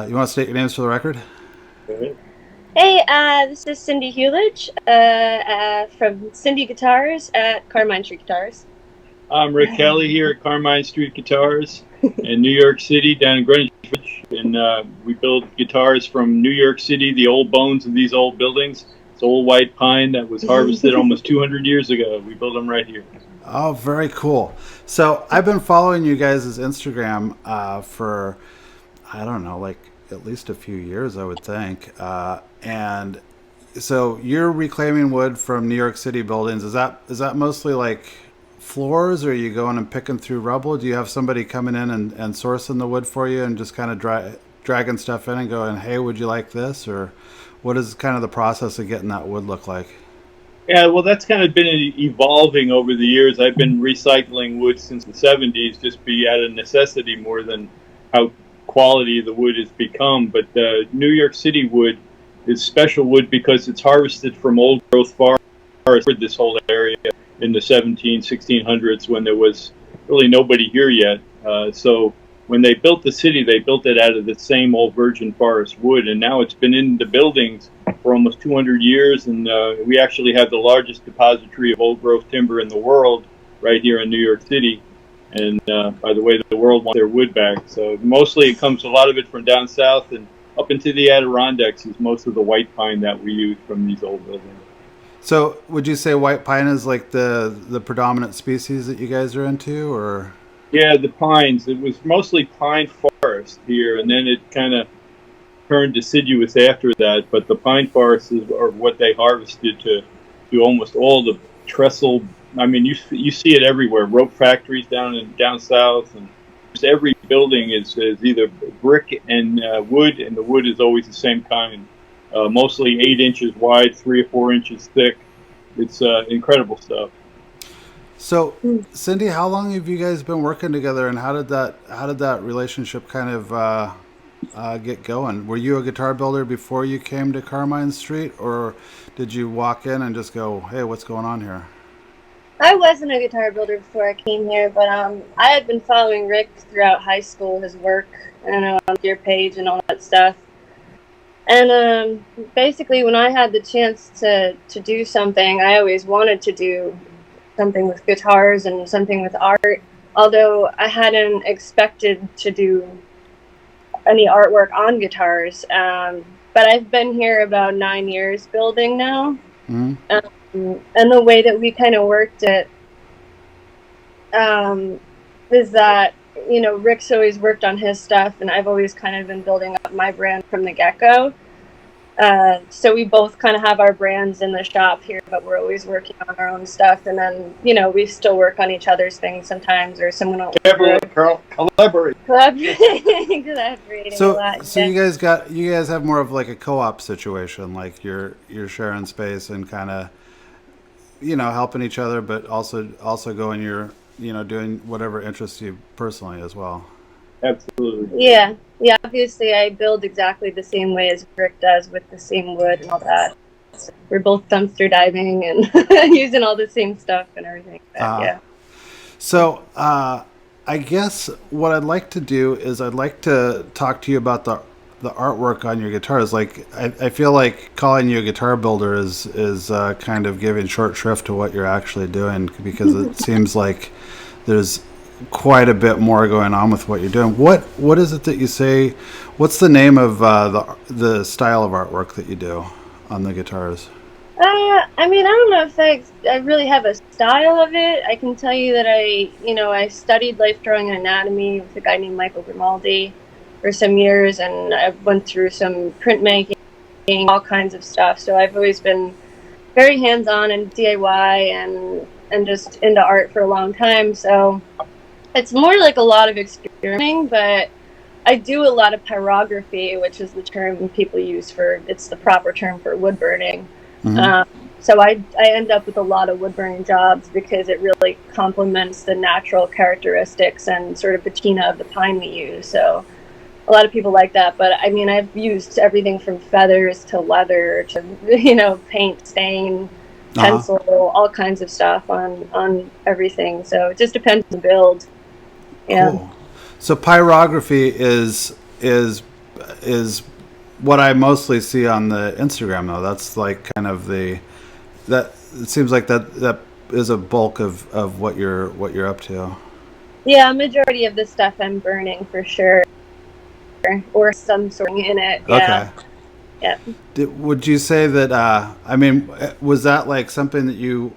You want to state your names for the record? Hey, this is Cindy Hulej from Cindy Guitars at Carmine Street Guitars. I'm Rick Kelly here at Carmine Street Guitars in New York City, down in Greenwich Village. And we build guitars from New York City, the old bones of these old buildings. It's old white pine that was harvested almost 200 years ago. We build them right here. Oh, very cool. So I've been following you guys' Instagram for, I don't know, like at least a few years, I would think. And so you're reclaiming wood from New York City buildings. Is that mostly like floors, or are you going and picking through rubble? Do you have somebody coming in and sourcing the wood for you and just kind of dragging stuff in and going, hey, would you like this? Or what is kind of the process of getting that wood look like? Yeah, well, that's kind of been evolving over the years. I've been recycling wood since the 70s, just be out of necessity more than how quality the wood has become. But New York City wood is special wood because it's harvested from old growth forests for this whole area in the 1600s when there was really nobody here yet. So when they built the city, they built it out of the same old virgin forest wood, and now it's been in the buildings for almost 200 years, and we actually have the largest depository of old growth timber in the world right here in New York City. And by the way, the world wants their wood back. So mostly it comes, a lot of it from down south, and up into the Adirondacks is most of the white pine that we use from these old buildings. So would you say white pine is like the predominant species that you guys are into, or? Yeah, the pines. It was mostly pine forest here, and then it kind of turned deciduous after that. But the pine forests are what they harvested to do almost all the trestle. I mean, you see it everywhere. Rope factories down south, and just every building is either brick and wood, and the wood is always the same kind. Mostly 8 inches wide, 3 or 4 inches thick. It's incredible stuff. So, Cindy, how long have you guys been working together, and how did that relationship kind of get going? Were you a guitar builder before you came to Carmine Street, or did you walk in and just go, "Hey, what's going on here"? I wasn't a guitar builder before I came here, but I had been following Rick throughout high school, his work, and on your page and all that stuff. And basically, when I had the chance to do something, I always wanted to do something with guitars and something with art, although I hadn't expected to do any artwork on guitars. But I've been here about 9 years building now. Mm-hmm. And the way that we kind of worked it is that, you know, Rick's always worked on his stuff, and I've always kind of been building up my brand from the get-go. So we both kind of have our brands in the shop here, but we're always working on our own stuff. And then, you know, we still work on each other's things sometimes, or someone else. Collaborate. Collaborating so, a lot. So yeah. you guys have more of like a co-op situation, like you're sharing space and kind of, you know, helping each other, but also going doing whatever interests you personally as well. Absolutely. Yeah. Obviously, I build exactly the same way as Rick does, with the same wood and all that. So we're both dumpster diving and using all the same stuff and everything. Yeah. So I guess what I'd like to do is I'd like to talk to you about the artwork on your guitars. Like I feel like calling you a guitar builder is kind of giving short shrift to what you're actually doing, because it seems like there's quite a bit more going on with what you're doing. What is it that you say? What's the name of the style of artwork that you do on the guitars? I mean, I don't know if I really have a style of it. I can tell you that I studied life drawing and anatomy with a guy named Michael Grimaldi for some years, and I went through some printmaking, all kinds of stuff. So I've always been very hands-on and DIY and just into art for a long time. So it's more like a lot of experimenting, but I do a lot of pyrography, which is the term people use it's the proper term for wood burning. Mm-hmm. So I end up with a lot of wood burning jobs because it really complements the natural characteristics and sort of patina of the pine we use. So a lot of people like that. But I mean, I've used everything from feathers to leather to, paint, stain, pencil, all kinds of stuff on everything. So it just depends on the build. Yeah. Cool. So pyrography is what I mostly see on the Instagram though. That's like kind of that it seems like that is a bulk of what you're up to. Yeah, majority of the stuff I'm burning for sure, or some sort in it. Yeah. Okay. Yeah. Would you say that? I mean, was that like something that you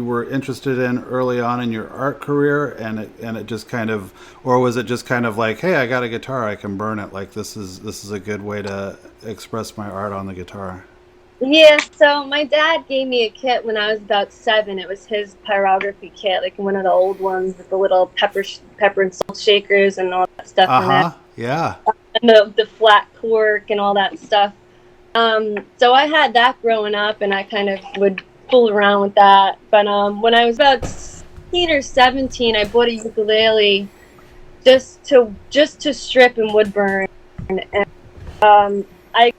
were interested in early on in your art career, and it just kind of, or was it just kind of like, hey, I got a guitar, I can burn it. Like this is a good way to express my art on the guitar. Yeah, so my dad gave me a kit when I was about 7. It was his pyrography kit, like one of the old ones with the little pepper and salt shakers and all that stuff in it. Yeah. And the flat cork and all that stuff. So I had that growing up, and I kind of would fool around with that. But when I was about 16 or 17, I bought a ukulele just to strip and wood burn. And I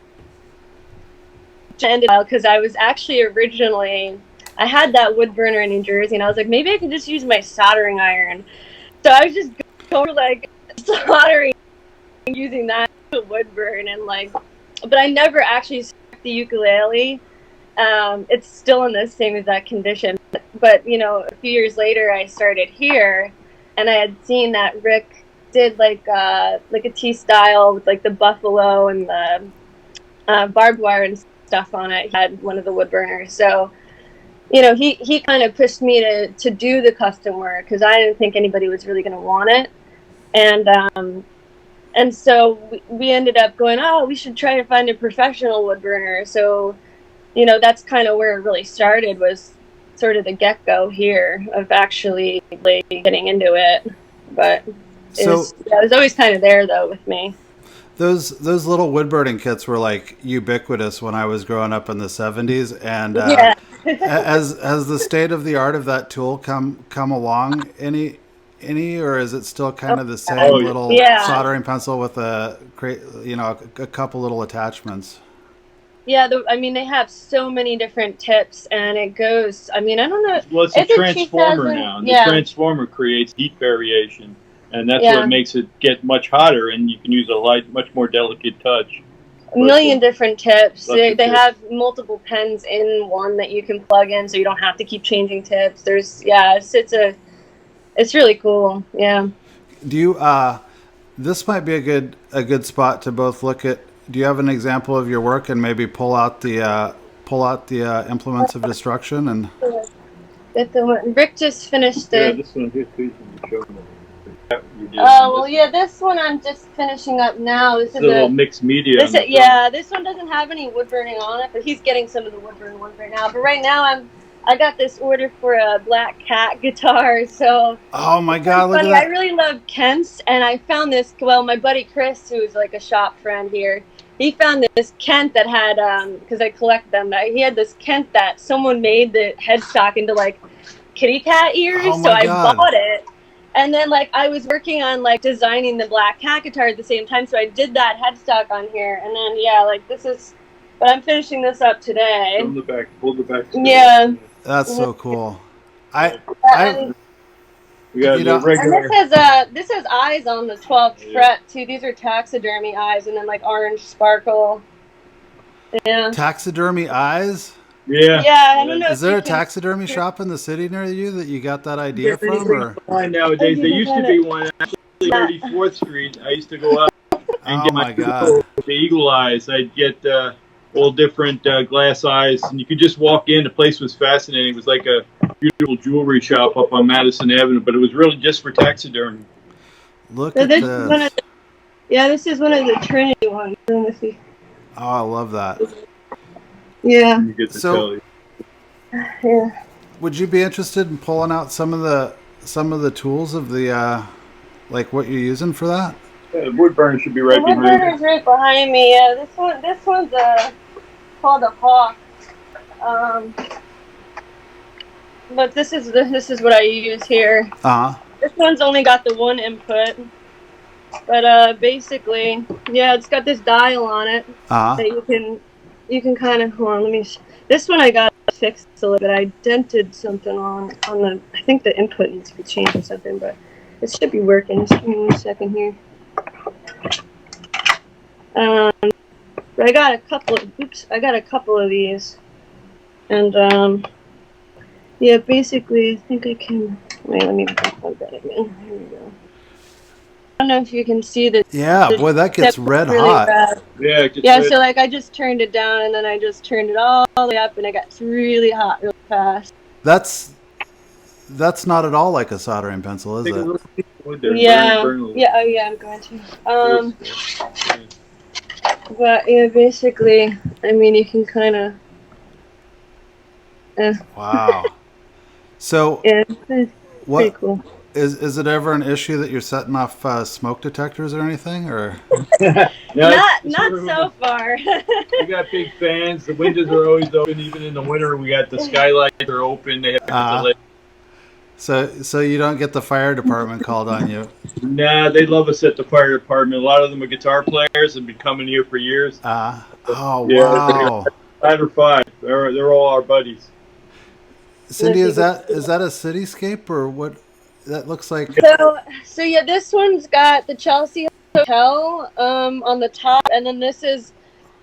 ended up, because I was actually originally, I had that wood burner in New Jersey, and I was like, maybe I could just use my soldering iron. So I was just going like soldering, using that to wood burn, and like, but I never actually struck the ukulele. It's still in the same exact condition. But you know, a few years later, I started here, and I had seen that Rick did like a T style with like the buffalo and the barbed wire and stuff on it. He had one of the wood burners, so you know, he kind of pushed me to do the custom work, because I didn't think anybody was really going to want it, and so we ended up going, oh, we should try to find a professional wood burner. So you know, that's kind of where it really started, was sort of the get-go here of actually like, getting into it. But it was always kind of there though with me. Those little wood burning kits were like ubiquitous when I was growing up in the 70s, and Yeah. has the state of the art of that tool come along any, or is it still kind of the same little soldering pencil with a couple little attachments? Yeah, I mean, they have so many different tips, and it goes, I mean, I don't know. Well, it's a transformer now, and the transformer creates heat variation, and that's what makes it get much hotter, and you can use a much more delicate touch. A million different tips. They have multiple pens in one that you can plug in, so you don't have to keep changing tips. It's really cool. Yeah. Do you this might be a good spot to both look at. Do you have an example of your work and maybe pull out the implements of destruction? And Rick just finished it. Yeah, this one here too. Well, yeah, this one I'm just finishing up now. This is a little mixed media. This one doesn't have any wood burning on it, but he's getting some of the wood burning ones right now. But right now I got this order for a Black Cat guitar, so oh my god, look at that. I really love Kent's, and I found this. Well, my buddy Chris, who's like a shop friend here, he found this Kent that had because I collect them. He had this Kent that someone made the headstock into like kitty cat ears, so I bought it. And then like I was working on like designing the Black Cat guitar at the same time, so I did that headstock on here, and then like this is. But I'm finishing this up today. Pull the back. Yeah. That's so cool. We got regular. And this has eyes on the 12th fret too. These are taxidermy eyes, and then like orange sparkle. Yeah. Taxidermy eyes? Yeah. Yeah, I don't know. Is there a taxidermy shop in the city near you that you got that idea from? Or? Nowadays, there used to be one actually 34th Street. I used to go up and get my the eagle eyes. I'd get all different glass eyes, and you could just walk in. The place was fascinating. It was like a beautiful jewelry shop up on Madison Avenue, but it was really just for taxidermy. Look at this. This is one of the Trinity ones. Oh, I love that. Yeah. You get to tell you. Yeah. Would you be interested in pulling out some of the tools of the like what you're using for that? Yeah, the wood burner should be right behind you. The wood burner's right behind me. Yeah, this one's called a Hawk. But this is what I use here. This one's only got the one input, but basically, it's got this dial on it that you can kind of hold on. This one I got fixed a little bit. I dented something on the. I think the input needs to be changed or something, but it should be working. Just give me 1 second here. But I got a couple of. Oops, I got a couple of these, and yeah, basically, I think I can. Wait, let me plug that again. Here we go. I don't know if you can see the. Yeah, boy, that gets red really hot. Red. Yeah, it gets Yeah, red. so like I just turned it down and then I just turned it all the way up and it got really hot really fast. That's not at all like a soldering pencil, is Take a it? little piece of wood there. Yeah, Burn a little. yeah, oh yeah, I'm going to. But yeah, basically, I mean, you can kind of. Wow. So Yeah, it's what pretty cool. is it ever an issue that you're setting off smoke detectors or anything, or? No, Not it's so far. We got big fans. The windows are always open, even in the winter. We got the skylights are open. They have ventilation. So you don't get the fire department called on you? Nah, they love us at the fire department. A lot of them are guitar players and been coming here for years. Oh Yeah, wow. 5 or 5. They're all our buddies. Cindy, is that a cityscape or what? That looks like. So yeah, this one's got the Chelsea Hotel on the top, and then this is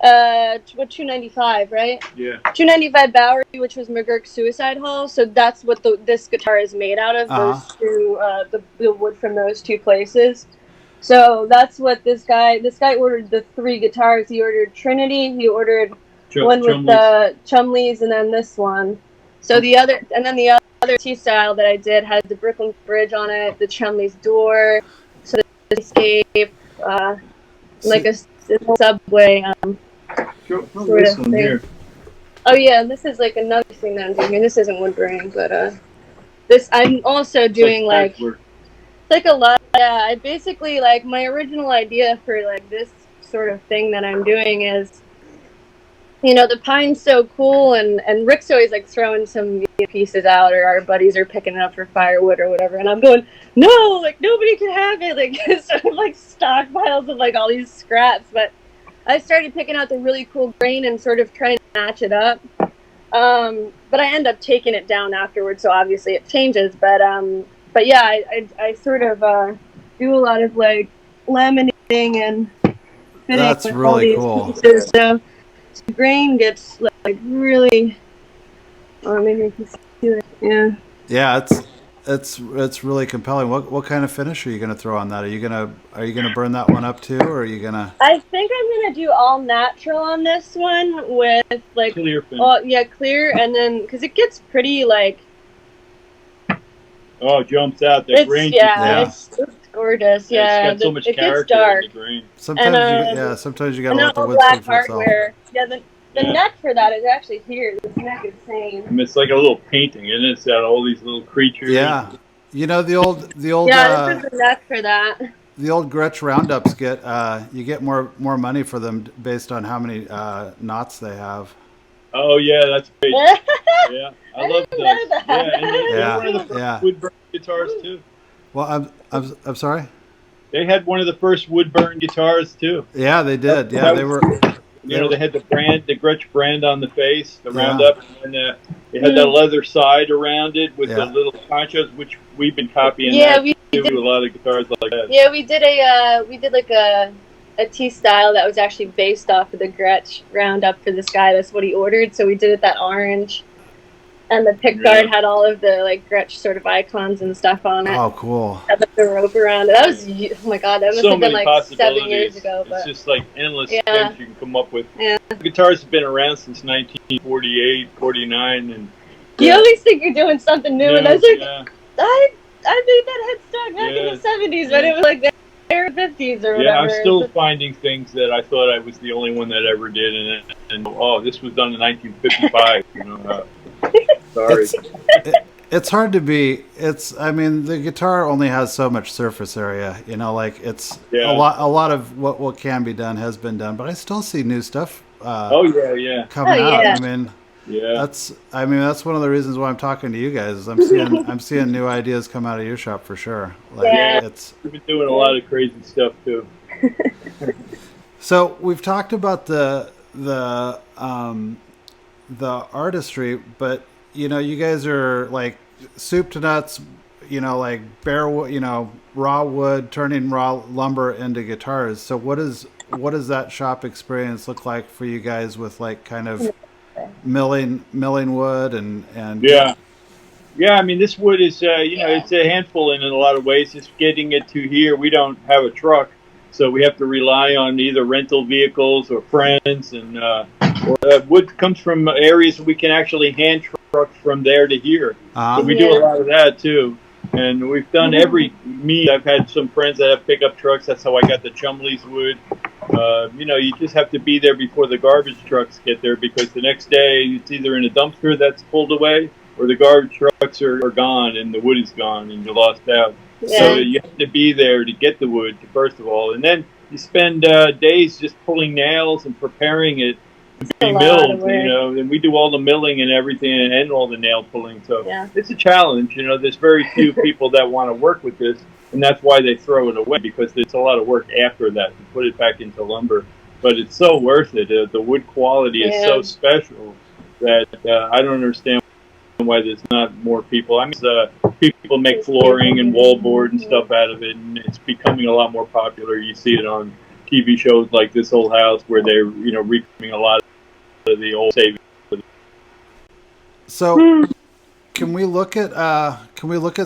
295, right? Yeah. 295 Bowery, which was McGurk's Suicide Hall. So that's what this guitar is made out of. Those two, the wood from those two places. So that's what this guy ordered the 3 guitars. He ordered Trinity. He ordered one with the Chumleys, and then this one. So the other T-style that I did had the Brooklyn Bridge on it, the Chumley's door, so the escape, like a subway Show sort this of one thing. here. Oh yeah, this is like another thing that I'm doing here. This isn't wood burning, but this I'm also doing like a lot. Yeah, I basically like my original idea for like this sort of thing that I'm doing is. You know, the pine's so cool, and Rick's always like throwing some pieces out, or our buddies are picking it up for firewood or whatever, and I'm going, no, like nobody can have it, like sort of like stockpiles of like all these scraps. But I started picking out the really cool grain and sort of trying to match it up. But I end up taking it down afterwards, so obviously it changes. But yeah, I sort of do a lot of like laminating and fitting. That's with really all these cool. pieces, so the grain gets like really. Oh, maybe I can see it. Yeah. Yeah, it's really compelling. What kind of finish are you gonna throw on that? Are you gonna burn that one up too, or are you gonna? I think I'm gonna do all natural on this one with like Clear finish. Oh yeah, clear, and then because it gets pretty like. Oh, it jumps out. That grain. It's gorgeous. Yeah, it's got so much it character gets dark. in the grain. Sometimes you gotta And let the all wood black speak for itself. hardware. Yeah, the neck for that is actually here. This neck is same. I mean, it's like a little painting, and it's got all these little creatures. Yeah, you know the old Yeah, this is the neck for that. the old Gretsch roundups you get more money for them based on how many knots they have. Oh yeah, that's great. Yeah, I love those. know that. Yeah, and they Yeah, one of the first yeah. wood burn guitars too. Well, I'm sorry. They had one of the first wood burn guitars too. Yeah, they did. Yeah, they were. You know, they had the Gretsch brand on the face, the Yeah. roundup, and they had that leather side around it with the Yeah. little ponchos, which we've been copying. Yeah, that we too, did. a lot of guitars like that. Yeah, we did like a T style that was actually based off of the Gretsch roundup for this guy. That's what he ordered. So we did it that orange, and the pickguard had all of the like Gretsch sort of icons and stuff on it. Oh, cool. Had like, the rope around it. That was oh my god, that must So have been many like 7 possibilities. years ago. But It's just like endless Yeah. things you can come up with. Yeah. Guitars have been around since 1948, 49, and you always think you're doing something new, and I was like, yeah. I made that headstock back in Yeah. the 70s, but it was like the 50s or whatever. Yeah, I'm still finding things that I thought I was the only one that ever did, and oh, this was done in 1955. You know, sorry. It's hard to be. I mean, the guitar only has so much surface area. You know, like it's Yeah. a lot of what can be done has been done, but I still see new stuff Oh yeah. coming Oh, out. yeah. I mean, Yeah. that's one of the reasons why I'm talking to you guys. Is I'm seeing new ideas come out of your shop for sure. Like Yeah. We've been doing a lot of crazy stuff too. the artistry, but you know, you guys are like soup to nuts. You know, like bare wood, you know, raw wood, turning raw lumber into guitars. So what does that shop experience look like for you guys with like kind of milling wood and Yeah. Yeah, I mean, this wood is, you know, it's a handful in a lot of ways. Just getting it to here, we don't have a truck, so we have to rely on either rental vehicles or friends. And wood comes from areas we can actually hand truck from there to here. So we do a lot of that too. And we've done I've had some friends that have pickup trucks. That's how I got the Chumley's wood. You know, you just have to be there before the garbage trucks get there, because the next day it's either in a dumpster that's pulled away, or the garbage trucks are gone and the wood is gone and you're lost out. Yeah. So you have to be there to get the wood, first of all. And then you spend days just pulling nails and preparing it to be milled, you know. And we do all the milling and everything and all the nail pulling. So it's a challenge. You know, there's very few people that want to work with this. And that's why they throw it away, because it's a lot of work after that to put it back into lumber. But it's so worth it. The wood quality is so special that I don't understand why there's not more people. I mean, people make flooring and wallboard and stuff out of it, and it's becoming a lot more popular. You see it on TV shows like This Old House, where they're, you know, reclaiming a lot of the old savings. So, can we look at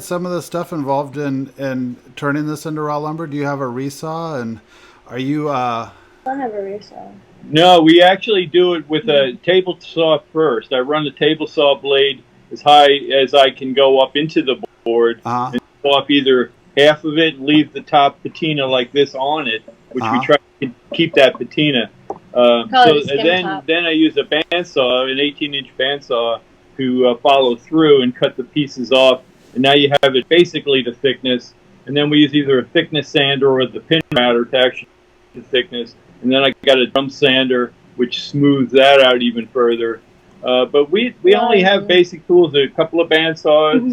some of the stuff involved in turning this into raw lumber? Do you have a resaw, and are you? I don't have a resaw. No, we actually do it with a table saw first. I run the table saw blade as high as I can go up into the board, and go up either half of it and leave the top patina like this on it, which we try to keep that patina. So then I use a bandsaw, an 18-inch bandsaw, to follow through and cut the pieces off. And now you have it basically the thickness. And then we use either a thickness sander or the pin router to actually the thickness. And then I got a drum sander, which smooths that out even further. But we only have basic tools: a couple of bandsaws,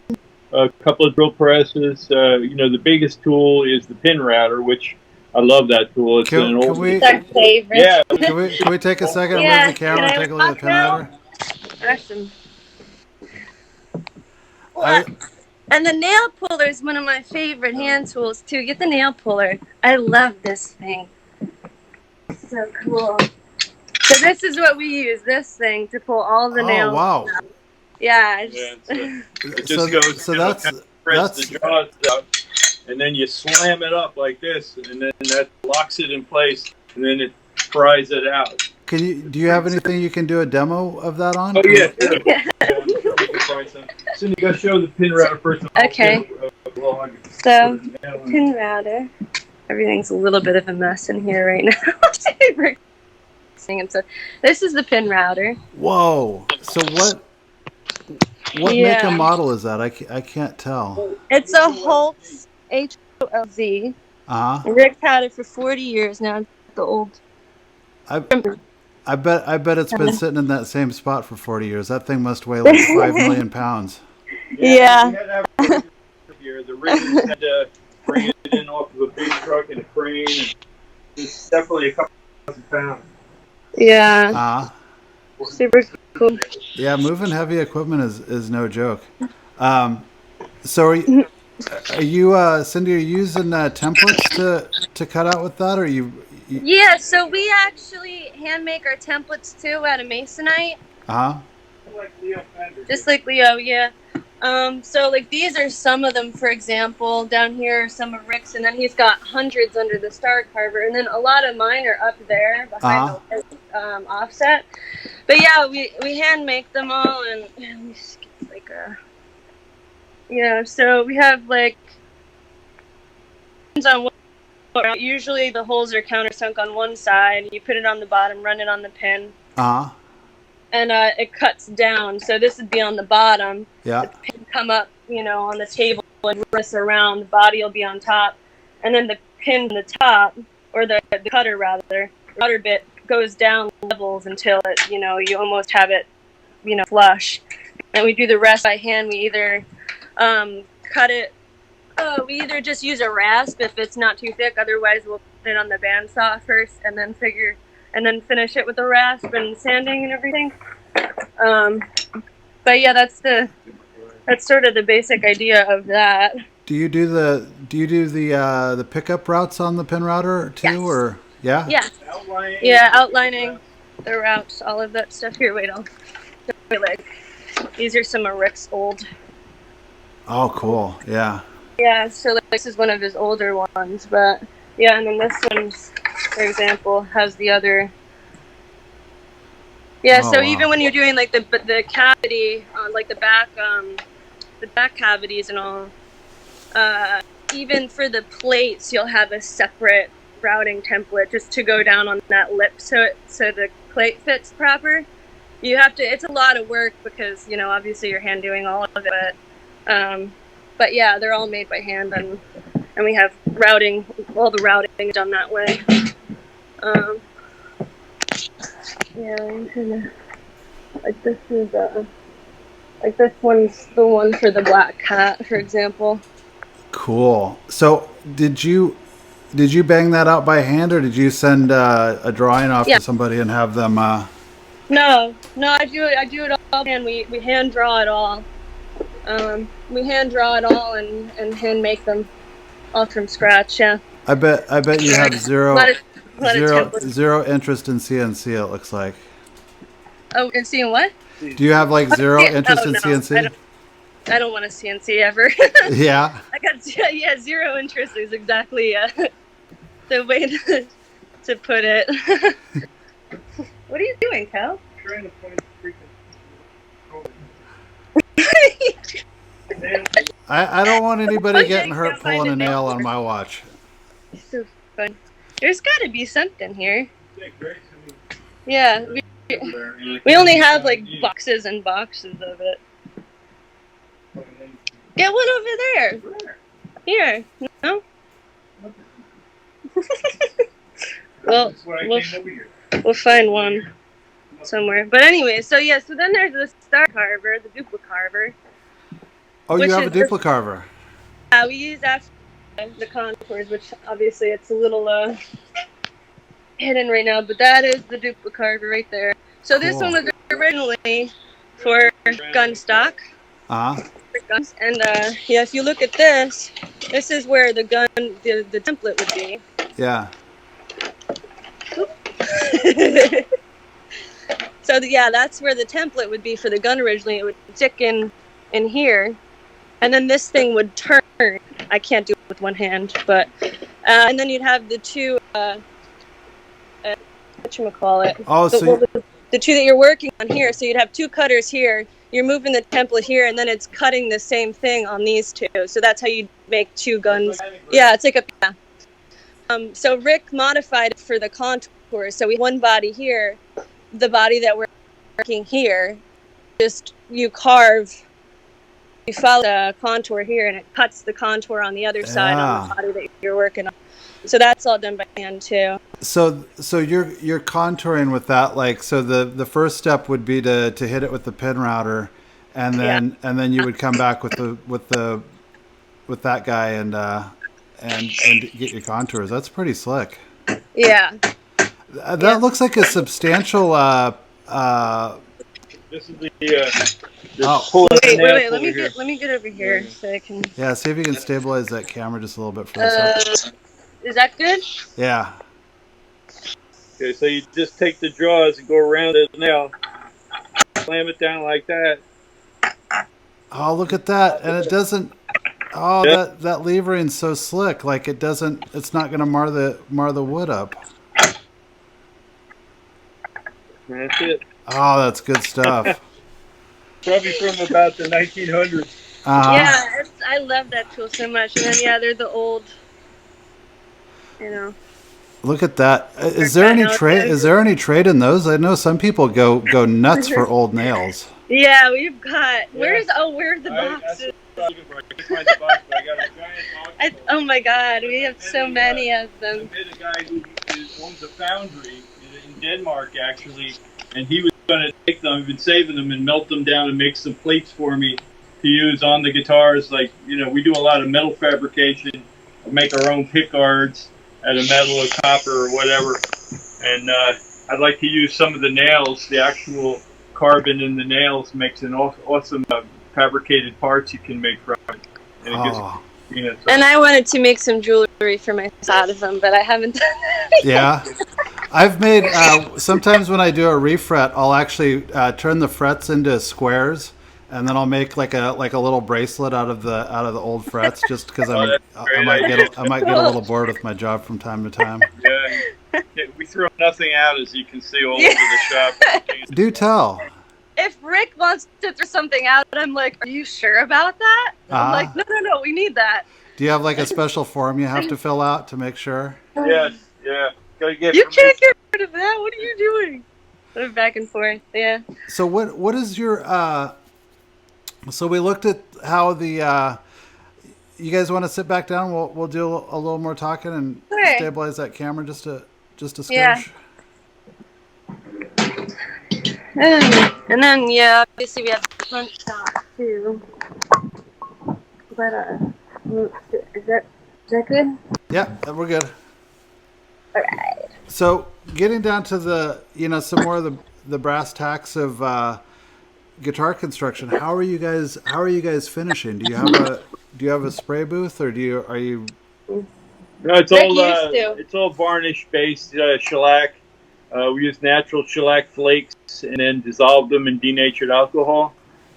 a couple of drill presses. You know, the biggest tool is the pin router, which I love that tool. It's an old. It's our favorite. Yeah. Can we take a second and move the camera and take a look at the pin router? Awesome. Well, and the nail puller is one of my favorite hand tools too. Get the nail puller. I love this thing. It's so cool. So this is what we use, this thing, to pull all the nails. Oh, wow. Out. Yeah. It just goes, so that's the jaws up, and then you slam it up like this, and then that locks it in place, and then it pries it out. Do you have anything you can do a demo of that on? Oh, yeah. So you got to show the pin router first. Okay. So, pin router. Everything's a little bit of a mess in here right now. So this is the pin router. Whoa! So what make and model is that? I can't tell. It's a Holtz HOLZ. Rick's had it for 40 years now. It's the old. I bet it's been sitting in that same spot for 40 years. That thing must weigh like 5 million pounds. Yeah. We had to have here. The riggers had to bring it in off of a big truck and a crane. And it's definitely a couple thousand pounds. Yeah. Super cool. Yeah, moving heavy equipment is no joke. So are you, Cindy, are you using templates to cut out with that, or you? Yeah, so we actually hand make our templates too out of masonite. Just like Leo, yeah. So like these are some of them, for example. Down here are some of Rick's, and then he's got hundreds under the star carver, and then a lot of mine are up there behind the offset. But yeah, we hand make them all, and let me skip like a. Yeah, so we have like on what usually the holes are countersunk on one side. You put it on the bottom, run it on the pin. And it cuts down. So this would be on the bottom. Yeah. The pin come up, on the table and wrist around. The body will be on top. And then the pin on the top, or the cutter rather, router bit goes down levels until it, you almost have it, flush. And we do the rest by hand. We either cut it. We either just use a rasp if it's not too thick. Otherwise, we'll put it on the bandsaw first, and then finish it with a rasp and sanding and everything. But yeah, that's sort of the basic idea of that. Do you do the pickup routes on the pin router too, Yes. or yeah? Yeah. Yeah, outlining the routes, all of that stuff. Here, wait, I'll like these are some of Rick's old. Oh, cool. Yeah. Yeah, so like, this is one of his older ones, but yeah, and then this one, for example, has the other. Yeah, Oh, so wow. even when you're doing like the cavity on like the back cavities and all, even for the plates, you'll have a separate routing template just to go down on that lip, so the plate fits proper. You have to. It's a lot of work because obviously you're hand doing all of it, but yeah, they're all made by hand, and we have routing. All the routing is done that way. Yeah, I'm gonna, like this is like this one's the one for the black cat, for example. Cool. So did you bang that out by hand, or did you send a drawing off to somebody and have them? No, I do it all, and we hand draw it all. We hand draw it all and hand make them all from scratch. Yeah. I bet you have zero interest in CNC. It looks like. Oh, and seeing what? Do you have like zero interest in CNC? I don't want a CNC ever. Yeah. I got zero interest is exactly the way to put it. What are you doing, Cal? I'm trying to find freaking. I don't want anybody getting hurt pulling a nail on my watch. So fun. There's got to be something here. Yeah, we only have like boxes and boxes of it. Get one over there. Here. No? Well, we'll find one somewhere. But anyway, so then there's the star carver, the dupla carver. Oh, you have a dupla carver? Yeah, we use after the contours, which obviously it's a little hidden right now, but that is the dupla carver right there. So Cool. This one was originally for gun stock. Guns. And if you look at this is where the gun, the template would be. Yeah. So that's where the template would be for the gun originally. It would stick in here, and then this thing would turn. I can't do it with one hand, but and then you'd have the two whatchamacallit. Oh, the two that you're working on here. So you'd have two cutters here. You're moving the template here, and then it's cutting the same thing on these two. So that's how you make two guns. Yeah, it's like a. So Rick modified it for the contour. So we have one body here, the body that we're working here. Just you follow the contour here, and it cuts the contour on the other side on the body that you're working on. So that's all done by hand too. So you're contouring with that, like, so the first step would be to hit it with the pin router, and then you would come back with that guy and get your contours. That's pretty slick. Yeah. That looks like a substantial. This is the. Wait. Let me get over here so I can. Yeah, see if you can stabilize that camera just a little bit for a second. Is that good? Yeah. Okay, so you just take the jaws and go around it now. Slam it down like that. Oh, look at that. And it doesn't. Oh, yep. that levering's so slick. Like it's not going to mar the wood up. That's it. Oh, that's good stuff. Probably from about the 1900s. Yeah, I love that tool so much. And then, they're the old, Look at that. Is there any trade? Is there any trade in those? I know some people go nuts for old nails. Yeah, we've got. Where's the boxes? Oh my God, we have so many of them. I met a guy who owns a foundry in Denmark, actually, and he was going to take them. He's been saving them and melt them down and make some plates for me to use on the guitars. Like, we do a lot of metal fabrication, make our own pick guards out of metal or copper or whatever. And I'd like to use some of the nails, the actual carbon in the nails makes an awesome fabricated parts you can make from it. And it gives, and I wanted to make some jewelry for myself out of them, but I haven't done that yet. Yeah. I've made, sometimes when I do a refret, I'll actually turn the frets into squares, and then I'll make like a little bracelet out of the old frets, just because I might get a little bored with my job from time to time. Yeah, we throw nothing out, as you can see all over the shop. Do tell. If Rick wants to throw something out, I'm like, are you sure about that? I'm like, no, we need that. Do you have like a special form you have to fill out to make sure? Yes, yeah. Gotta get You can't get rid of that. What are you doing? Back and forth, yeah. So what is your so we looked at how the you guys want to sit back down? We'll do a little more talking and stabilize that camera just a skosh. Yeah. And then obviously we have the front shot too. But is that good? Yeah, we're good. All right. So getting down to the some more of the brass tacks of guitar construction. How are you guys finishing? Do you have a spray booth, or are you? No, it's all varnish based shellac. We use natural shellac flakes and then dissolve them in denatured alcohol.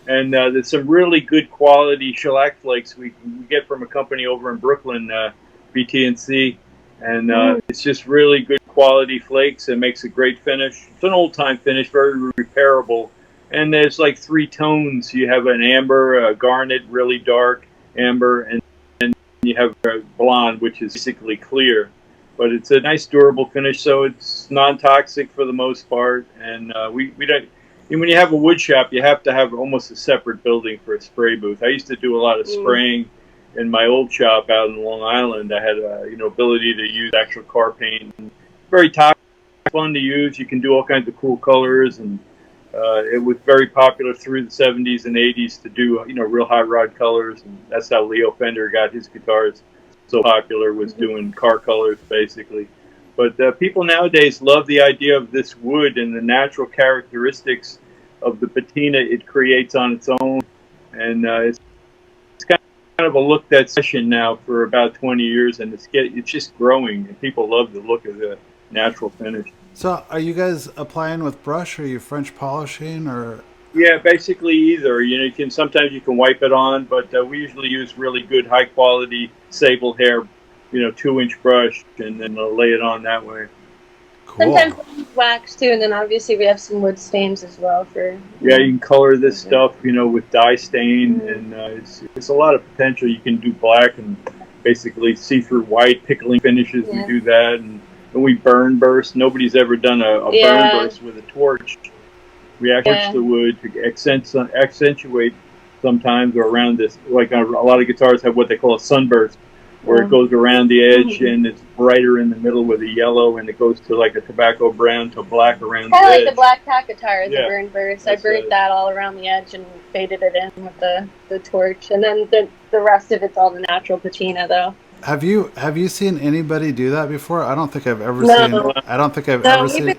And there's some really good quality shellac flakes we get from a company over in Brooklyn, BT&C. And it's just really good quality flakes. It makes a great finish. It's an old-time finish, very repairable. And there's like 3 tones. You have an amber, a garnet, really dark amber, and you have a blonde, which is basically clear. But it's a nice durable finish, so it's non-toxic for the most part. And we don't. When you have a wood shop, you have to have almost a separate building for a spray booth. I used to do a lot of spraying in my old shop out in Long Island. I had ability to use actual car paint. Very toxic, fun to use. You can do all kinds of cool colors, and it was very popular through the 70s and 80s to do real hot rod colors, and that's how Leo Fender got his guitars so popular, was doing car colors basically. But people nowadays love the idea of this wood and the natural characteristics of the patina it creates on its own, and it's kind of a look that's session now for about 20 years, and it's just growing, and people love the look of the natural finish. So are you guys applying with brush, or are you French polishing, or? Yeah, basically either. Sometimes you can wipe it on, but we usually use really good, high quality sable hair, 2-inch brush, and then lay it on that way. Cool. Sometimes wax too, and then obviously we have some wood stains as well for. Yeah, you can color this stuff, with dye stain, and it's a lot of potential. You can do black and basically see-through white pickling finishes. We do that, and we burn burst. Nobody's ever done a burn burst with a torch. We actually torch the wood to accentuate sometimes, or around this. Like a lot of guitars have what they call a sunburst, where it goes around the edge and it's brighter in the middle with a yellow, and it goes to like a tobacco brown to black around the edge. Kind of like the black tack guitar, the burn burst. I burnt that all around the edge and faded it in with the torch, and then the rest of it's all the natural patina though. Have you seen anybody do that before? I don't think I've ever seen. I don't think I've ever seen.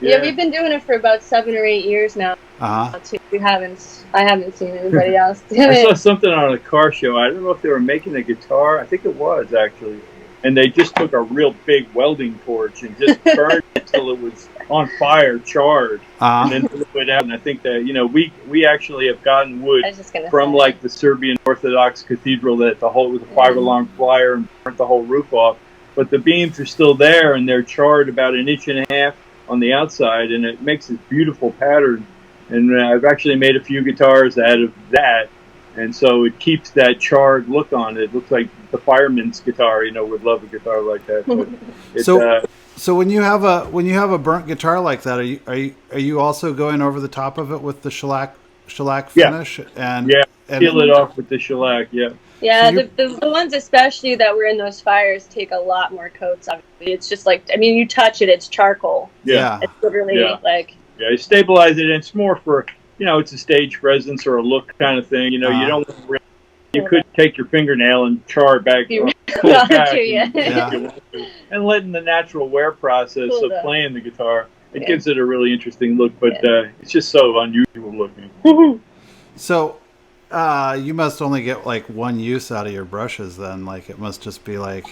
Yeah, we've been doing it for about 7 or 8 years now. I haven't seen anybody else do it. I saw something on a car show. I don't know if they were making a guitar. I think it was actually, and they just took a real big welding torch and just burned it until it was on fire, charred, and then blew it out. And I think that we actually have gotten wood from like the Serbian Orthodox cathedral that it was a 5-alarm fire and burnt the whole roof off. But the beams are still there, and they're charred about 1.5 inches on the outside, and it makes this beautiful pattern. And I've actually made a few guitars out of that, and so it keeps that charred look on it. It looks like the fireman's guitar, would love a guitar like that. But so when you have a burnt guitar like that, are you also going over the top of it with the shellac finish? And peel it off with the shellac. Yeah, so the ones especially that were in those fires take a lot more coats. Obviously, it's just like, you touch it, it's charcoal. Yeah, it's literally like. Yeah, you stabilize it, and it's more for it's a stage presence or a look kind of thing. You don't really, you could take your fingernail and char back, or pull it back, and letting the natural wear process of playing the guitar it gives it a really interesting look, but it's just so unusual looking. So, you must only get like one use out of your brushes then. Like it must just be like.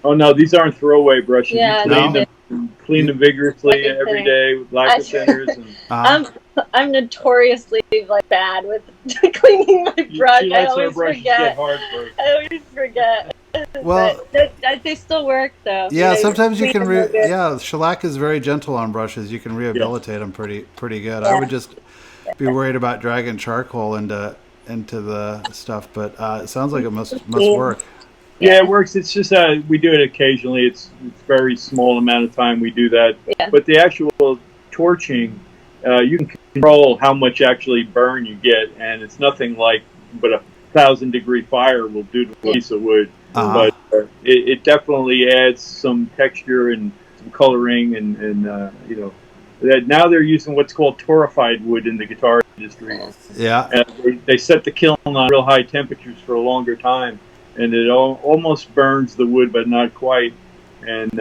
Oh no, these aren't throwaway brushes. Yeah, You clean them vigorously every day with lacquer thinners. And, I'm notoriously like bad with cleaning my brush. I always forget. Well, they still work though. Yeah, sometimes you can. Shellac is very gentle on brushes. You can rehabilitate them pretty good. Yeah. I would just be worried about dragging charcoal into the stuff, but it sounds like it must work. Yeah, it works. It's just we do it occasionally. It's very small amount of time we do that. Yeah. But the actual torching, you can control how much actually burn you get, and it's nothing like but a 1,000-degree fire will do to a piece of wood. But it definitely adds some texture and some coloring, and that now they're using what's called torrefied wood in the guitar industry. Yeah, and they set the kiln on real high temperatures for a longer time. And it almost burns the wood, but not quite. And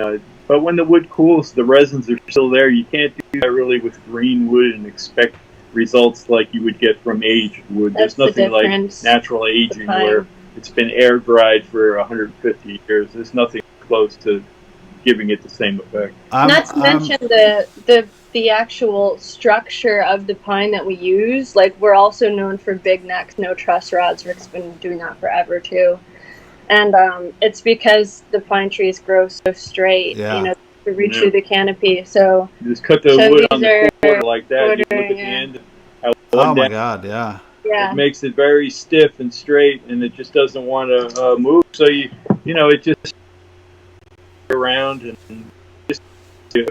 but when the wood cools, the resins are still there. You can't do that really with green wood and expect results like you would get from aged wood. There's nothing like natural aging where it's been air dried for 150 years. There's nothing close to giving it the same effect. Not to mention the actual structure of the pine that we use. Like we're also known for big necks, no truss rods. Rick's been doing that forever too. And it's because the pine trees grow so straight, to reach through the canopy. So you just cut the wood on the quarter like that. You look at the end. Oh my God! Yeah. It makes it very stiff and straight, and it just doesn't want to move. So it just around and just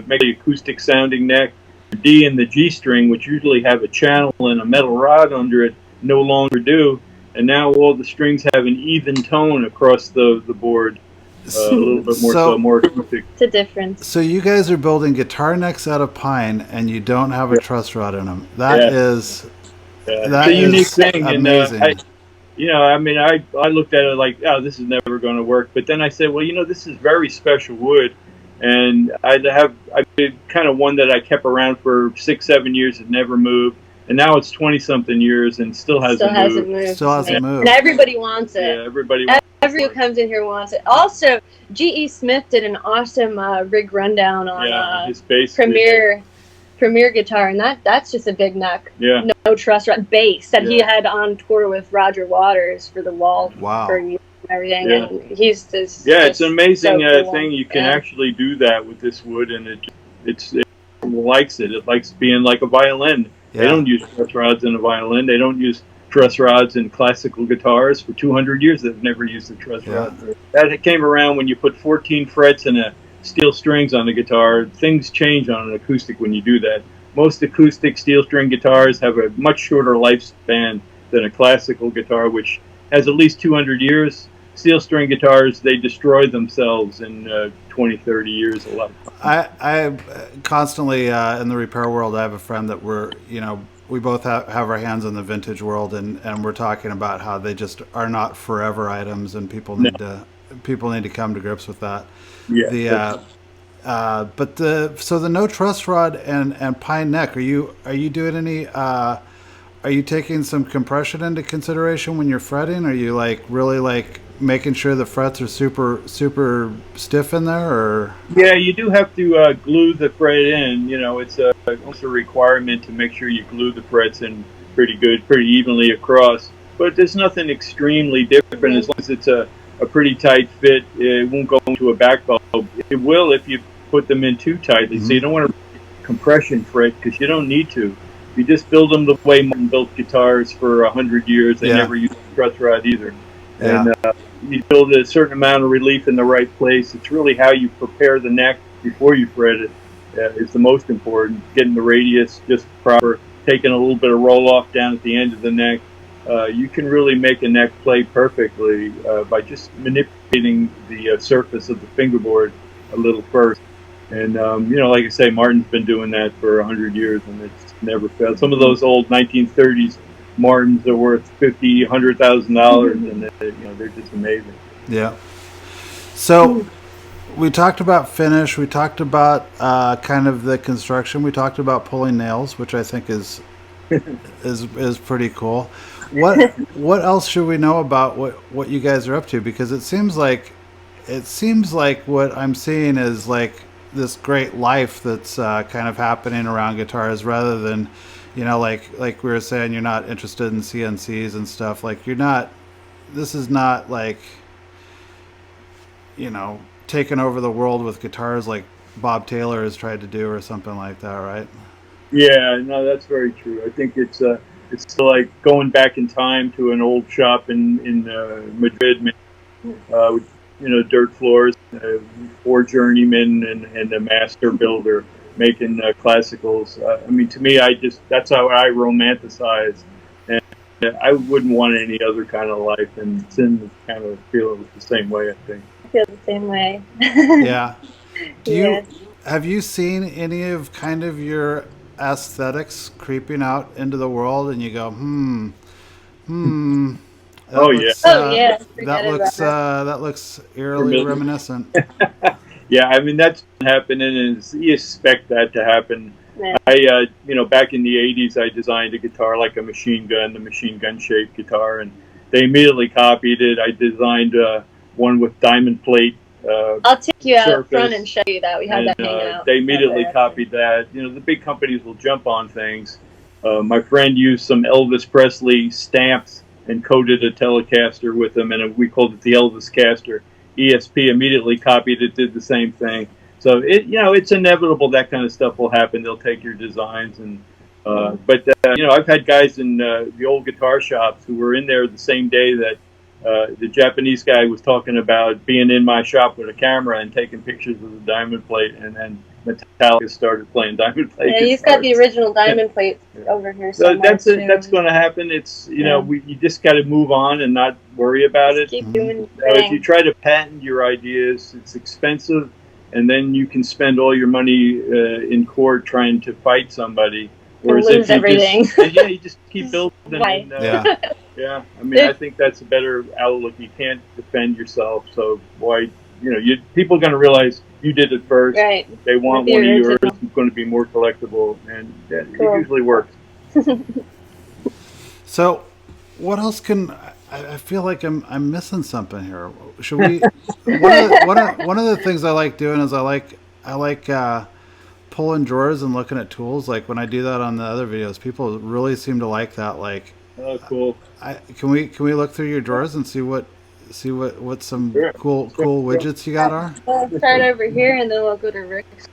make an acoustic sounding neck. The D and the G string, which usually have a channel and a metal rod under it, no longer do. And now all the strings have an even tone across the board, a little bit more acoustic. It's a difference. So you guys are building guitar necks out of pine, and you don't have a truss rod in them. That is a unique thing. Amazing. And I looked at it like, oh, this is never going to work. But then I said, well, this is very special wood, and I did kind of one that I kept around for 6-7 years and never moved. And now it's 20-something years and still hasn't moved. Still hasn't moved. And everybody wants it. Yeah, everybody wants it. Everyone who comes in here wants it. Also, G.E. Smith did an awesome rig rundown on his bass Premier guitar, and that's just a big neck. Yeah. No truss rod bass that he had on tour with Roger Waters for the Wall for you and everything. Yeah. And he's this. Yeah, it's an amazing thing. You can actually do that with this wood, and it likes it. It likes being like a violin. Yeah. They don't use truss rods in a violin. They don't use truss rods in classical guitars. For 200 years, they've never used a truss rod. That came around when you put 14 frets and steel strings on the guitar. Things change on an acoustic when you do that. Most acoustic steel string guitars have a much shorter lifespan than a classical guitar, which has at least 200 years. Steel string guitars, they destroy themselves in 20, 30 years. A lot. I constantly in the repair world, I have a friend that we both have our hands in the vintage world, and we're talking about how they just are not forever items, and people need to come to grips with that. Yeah. So the no truss rod and pine neck, are you doing any? Are you taking some compression into consideration when you're fretting? Are you really making sure the frets are super stiff in there, or? Yeah, you do have to glue the fret in. It's almost a requirement to make sure you glue the frets in pretty evenly across. But there's nothing extremely different as long as it's a pretty tight fit. It won't go into a back bulb. It will if you put them in too tightly. So you don't want to compression fret because you don't need to. You just build them the way Martin built guitars for 100 years. They never used a truss rod either. And you build a certain amount of relief in the right place. It's really how you prepare the neck before you fret it is the most important. Getting the radius just proper, taking a little bit of roll off down at the end of the neck. You can really make a neck play perfectly by just manipulating the surface of the fingerboard a little first. And, like I say, Martin's been doing that for 100 years, and it's never failed. Some of those old 1930s Martins are worth $50,000, $100,000, and they're just amazing. Yeah. So we talked about finish. We talked about kind of the construction. We talked about pulling nails, which I think is pretty cool. What else should we know about what you guys are up to? Because it seems like what I'm seeing is like this great life that's kind of happening around guitars, rather than, like we were saying, you're not interested in CNCs and stuff. Like you're not. This is not like, taking over the world with guitars like Bob Taylor has tried to do or something like that, right? Yeah, no, that's very true. I think it's still like going back in time to an old shop in Madrid, with dirt floors, 4 journeymen and a master builder making classicals. I mean, to me, that's how I romanticize, and I wouldn't want any other kind of life. And Sin kind of feel the same way, I think. I feel the same way. Yeah. Yeah. Have you seen any of kind of your aesthetics creeping out into the world, and you go, that Oh, looks, yeah. that looks eerily reminiscent. Yeah, I mean that's happening, and you expect that to happen. Yeah. Back in the '80s, I designed a guitar like a machine gun, the machine gun shaped guitar, and they immediately copied it. I designed one with diamond plate. I'll take you out surface, front and show you that. We had that hanging out. They immediately copied that. The big companies will jump on things. My friend used some Elvis Presley stamps and coated a Telecaster with them, and we called it the Elvis Caster. ESP immediately copied it, did the same thing. So it's inevitable that kind of stuff will happen. They'll take your designs, but I've had guys in the old guitar shops who were in there the same day that the Japanese guy was talking about being in my shop with a camera and taking pictures of the diamond plate, and then Metallica started playing diamond plate. Yeah, he's got the original diamond plate over here. So that's going to happen. It's you just got to move on and not worry about it. Keep doing If you try to patent your ideas, it's expensive, and then you can spend all your money in court trying to fight somebody. Whereas lose everything. You just keep building. Right. Yeah. I mean, I think that's a better outlook. You can't defend yourself, so why? People are going to realize you did it first. Right. They want one of yours. It's going to be more collectible, and it usually works. So, what else can I feel like I'm missing something here? Should we? one of the things I like doing is I like pulling drawers and looking at tools. Like when I do that on the other videos, people really seem to like that. Like, oh, cool. Can we look through your drawers and see what some cool widgets you got are? We'll start over here and then we'll go to Rick's.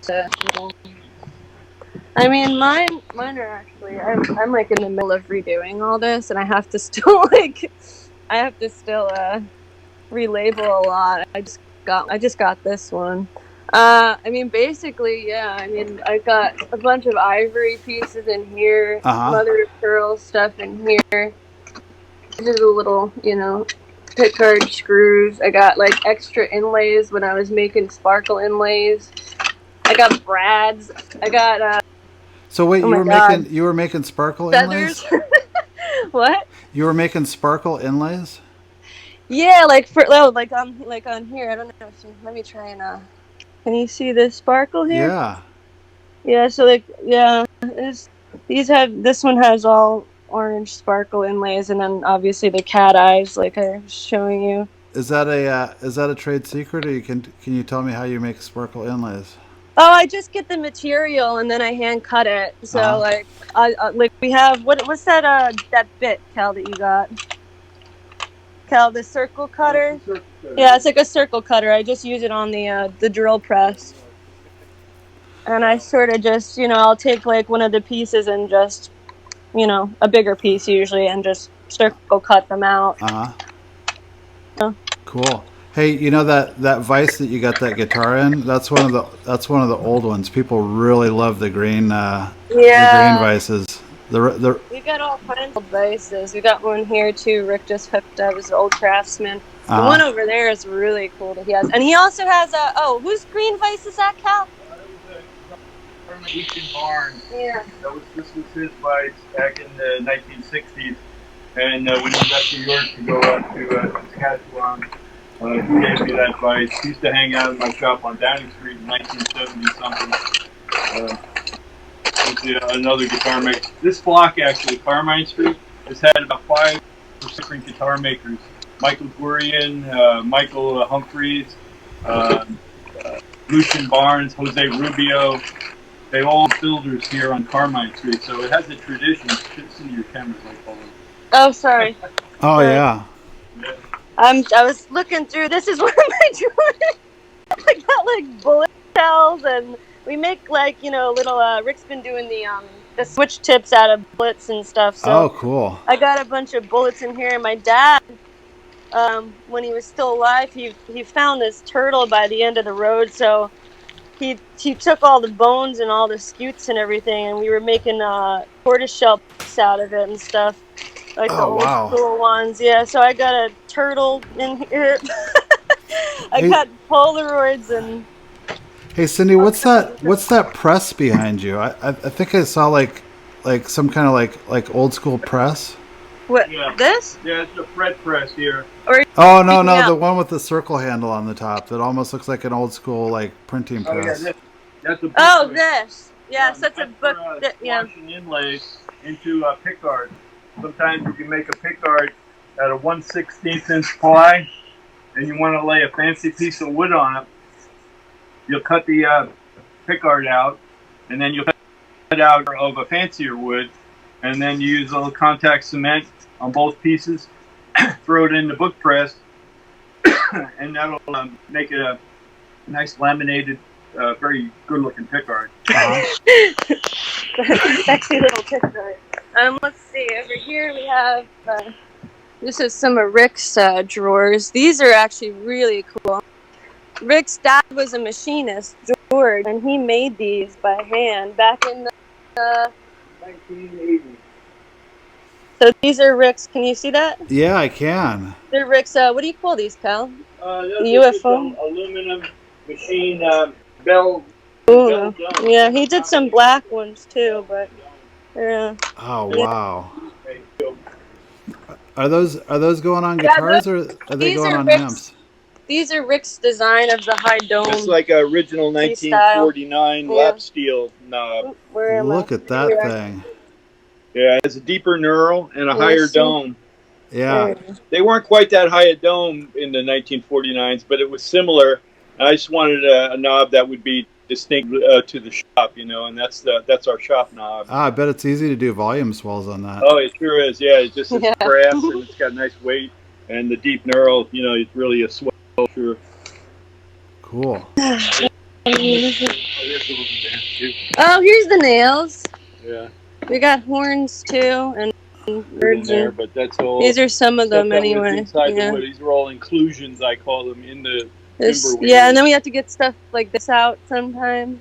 I mean, mine are actually. I'm like in the middle of redoing all this, and I have to still relabel a lot. I just got this one. I mean, basically, yeah. I mean, I got a bunch of ivory pieces in here, mother of pearl stuff in here. Just a little, pickguard screws. I got like extra inlays when I was making sparkle inlays. I got brads. I got. So wait, you were making sparkle feathers? Inlays? What? You were making sparkle inlays? Yeah, like on here. I don't know. Let me try and. Can you see this sparkle here? Yeah. Yeah. So this one has all orange sparkle inlays, and then obviously the cat eyes, like I was showing you. Is that a trade secret, or can you tell me how you make sparkle inlays? Oh, I just get the material and then I hand cut it. So like we have what's that bit, Cal, that you got? Cal, the circle cutter. Yeah, it's like a circle cutter. I just use it on the drill press, and I sort of just I'll take like one of the pieces and just a bigger piece usually, and just circle cut them out. Cool. Hey, that vise that you got that guitar in? That's one of the old ones. People really love the green. The green vices. We got all kinds of vices. We got one here too. Rick just hooked up. His old Craftsman. The one over there is really cool that he has, and he also has whose green vice is that, Cal? From the Eastern Barn. Yeah. This was his vice back in the 1960s, and when he left New York to go out to Saskatchewan. gave me that advice. He used to hang out in my shop on Downing Street in 1970-something. Another guitar maker. This block, actually, Carmine Street, has had about 5 different guitar makers. Michael Gurian, Michael Humphreys, Lucian Barnes, Jose Rubio. They all builders here on Carmine Street, so it has a tradition. Fits into your cameras, I call it. Oh, sorry. Oh yeah. Yeah. I was looking through. This is one of my drawers. I got like bullet shells, and we make like little. Rick's been doing the switch tips out of bullets and stuff. So Oh, cool. I got a bunch of bullets in here. And my dad, when he was still alive, he found this turtle by the end of the road. So he took all the bones and all the scutes and everything, and we were making tortoiseshell picks out of it and stuff. Like the old school ones, yeah. So I got a turtle in here. I got Polaroids and. Hey Cindy, what's that press behind you? I think I saw like some kind of like old school press. What? Yeah. This? Yeah, it's a fret press here. Oh no, the one with the circle handle on the top that almost looks like an old school like printing press. Oh yeah, that's a book Oh, press. this. Yes, that's a book. Yeah. Washing inlays into a pickguard. Sometimes you can make a pickguard at a 1/16 inch ply, and you want to lay a fancy piece of wood on it. You'll cut the pickguard out, and then you'll cut it out of a fancier wood, and then you use a little contact cement on both pieces, throw it in the book press, and that'll make it a nice laminated, very good-looking pickguard. Sexy little pickguard. Let's see. Over here we have. This is some of Rick's drawers. These are actually really cool. Rick's dad was a machinist, George, and he made these by hand back in the 1980. So these are Rick's. Can you see that? Yeah, I can. They're Rick's. What do you call these, Cal? UFO aluminum machine bell. Ooh. Yeah, he did some black ones too, but. Oh wow. Are those going on guitars or are they going on amps? These are Rick's design of the high dome. It's like an original 1949 lap steel knob. Look at that thing. Yeah, it has a deeper knurl and a higher dome. Yeah. They weren't quite that high a dome in the 1949s, but it was similar. I just wanted a knob that would be distinct to the shop, and that's our shop knob. I bet it's easy to do volume swells on that. Oh, it sure is. Yeah, it's brass and it's got nice weight, and the deep knurl, it's really a swell. Sure. Cool. Oh, here's the nails. Yeah. We got horns too, and birds. There, but that's all. These are some of them anyway. Inside the wood. These are all inclusions, I call them, in the timber. Yeah, and then we have to get stuff like this out sometimes.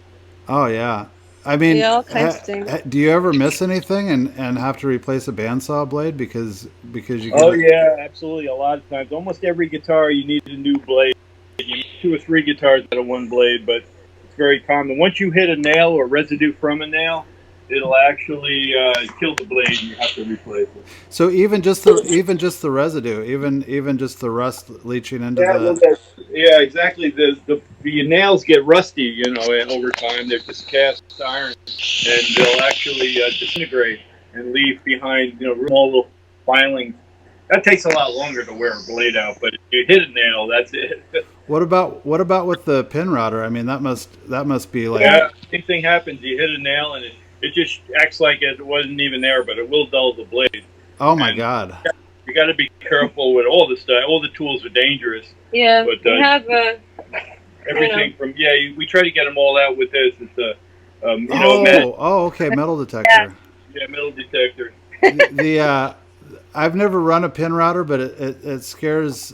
Oh yeah. I mean, all kinds of things. Do you ever miss anything and have to replace a bandsaw blade because you? Oh yeah, absolutely. A lot of times, almost every guitar you need a new blade. You need 2 or 3 guitars out of one blade, but it's very common. Once you hit a nail or residue from a nail, it'll actually kill the blade, and you have to replace it. So even just the residue, even just the rust leaching into the. Yeah, exactly. The nails get rusty, over time. They're just cast iron, and they'll actually disintegrate and leave behind, small little filings. That takes a lot longer to wear a blade out, but if you hit a nail, that's it. What about with the pin router? I mean, that must be like. Yeah, same thing happens. You hit a nail, and it just acts like it wasn't even there, but it will dull the blade. Oh my God. You got to be careful with all the stuff. All the tools are dangerous. Yeah, but we have everything from we try to get them all out with this. It's a okay, metal detector. Yeah, metal detector. I've never run a pin router, but it scares